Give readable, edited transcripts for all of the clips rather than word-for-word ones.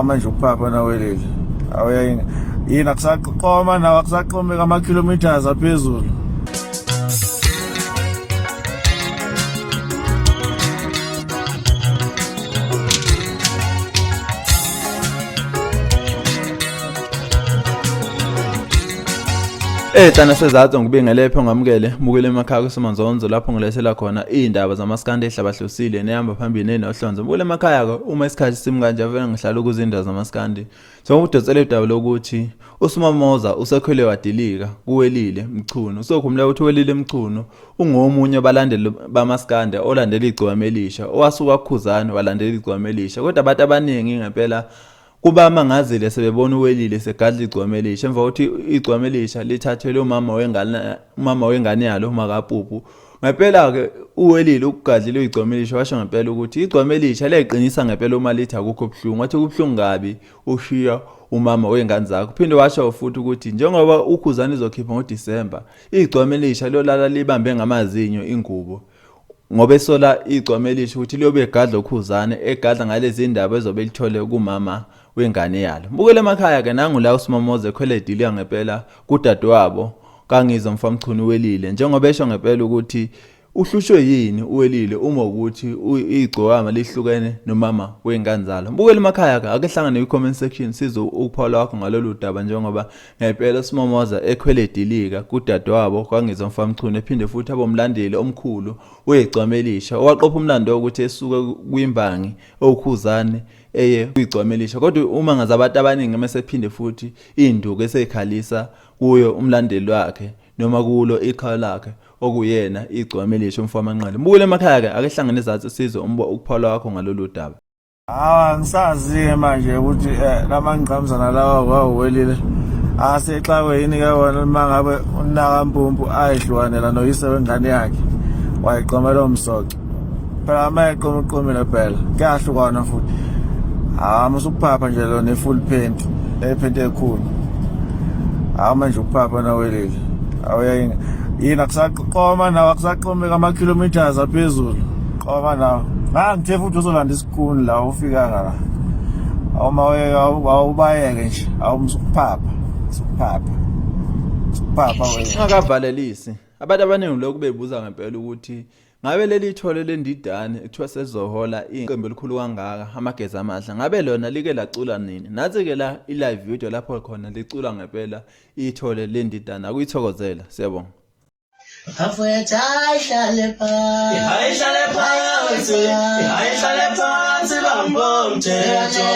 Manje ukuphapha nawelile yini akusaqoma nawe akusaqomeka ama-kilometers aphezulu. Tana sezathu ngibingelele pho ngamukele bukele emakhaya kusemanzonzo lapho ngilethela khona indaba zamaskandi ehlabahlosile nehamba phambili nenohlonzo. Bukele emakhaya ke uma isikhathi simkanje avela ngihlala ukuzinda zamaskandi. So udotsele idaba lokuthi uSimamoza usekhwele wadilika kuwelile Mchunu. Sokhumla uthi welile Mchunu ungomunye abalandeli bamaskandi olandela igcwame elisha owasuka kukhuzana walandela igcwame elisha. Kodwa abantu abaningi ngempela kuba mangazile sebebona uwelile segadla igcwame elisha emva ukuthi igcwame elisha lithathelwe umama wengane yalo uMakapupu. Ngempela ke uwelile ukugadlile igcwame elisha washo ngempela ukuthi igcwame elisha leqinisa ngempela uma lithi akukho ubhlungu wathi kubhlungu kabi ushiya umama wengane zakho. Phinde washo futhi ukuthi njengoba ukhuzana izokhipha ngoDisemba igcwame elisha lolala libambe ngamazinyo ingubo ngoba esola igcwame elisha ukuthi liyobe egadla ukhuzane egadla ngalezi indaba ezobe lithole kumama wengane yalo. Bukele emakhaya ke nangu la uSimamoza ekhwele idiliya ngempela kudadewabo kaNgizwa Mfamchunu welile njengoba esho ngempela ukuthi uhlushwe yini uwelile uma ukuthi igcokama lihlukene nomama wengane zalo. Bukele emakhaya ke ake hlangane ku-comment section sizo ukuphawula wakho ngalolu daba njengoba ngempela uSimamoza ekhwele idilika kudadewabo kaNgizwa Mfamchunu ephinde futhi abomlandeli omkhulu wegcwame elisha owaqopha umlando ukuthi esuka kwimbangi okhuzane eye kwigcwame elisha. Kodwa uma ngaze abantu abaningi mesephinde futhi induku eseyikhalisa kuyo umlandeli wakhe noma kulo ikhaya lakhe okuyena igcwame elisha umfamanqele. Bukele emakhaya ke ake hlangane izathu sizo ukuphawula wakho ngalolu daba. Ngisazi manje ukuthi lamangqamzana lawa kwawelile asexawe yini ke wona mangabe unaka Mpumpu ayihlukanela noyise wengane yakhe wayiqomela umsoco phela amayiqomiqomile phela kuyahlukana futhi musukuphapha nje lo ne-full paint ephente ekhulu manje ukuphapha nawelile yini akusaqoma nawe akusaqomeka ama-kilometers aphezulu qoma nawe ngithe futhi uzolanda isikuni la ufikanga la awubayeke nje musukuphapha wena Ngakavalelisi abantu abaningi lokhu bebuza ngempela ukuthi ngabe leli thole lendidane ekuthiwa sezohola iqembu elikhulu kangaka amageza amadla ngabe lona like lacula nini. Nathi ke la i-live video lapho khona licula ngempela ithole lendidane akuyithokozela. Siyabonga. Afetha ihlale phansi bambomthetho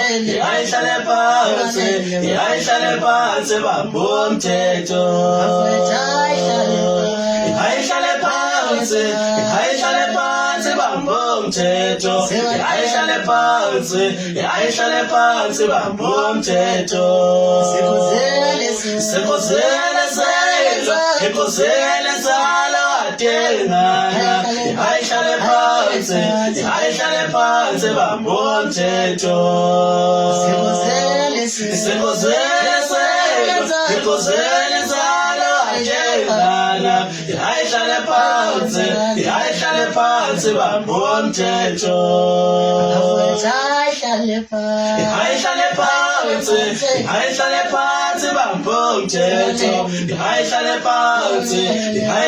ihlale phansi bambomthetho afetha ihlale phansi bambomthetho ihlale phansi bambomthetho sikhuzele sala watengana ihlale phansi bambomthetho sikhuzele sala watengana ihlale phansi bambomthetho ihlale phansi bambomthetho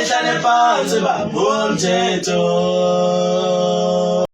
ihlale phansi bambomthetho.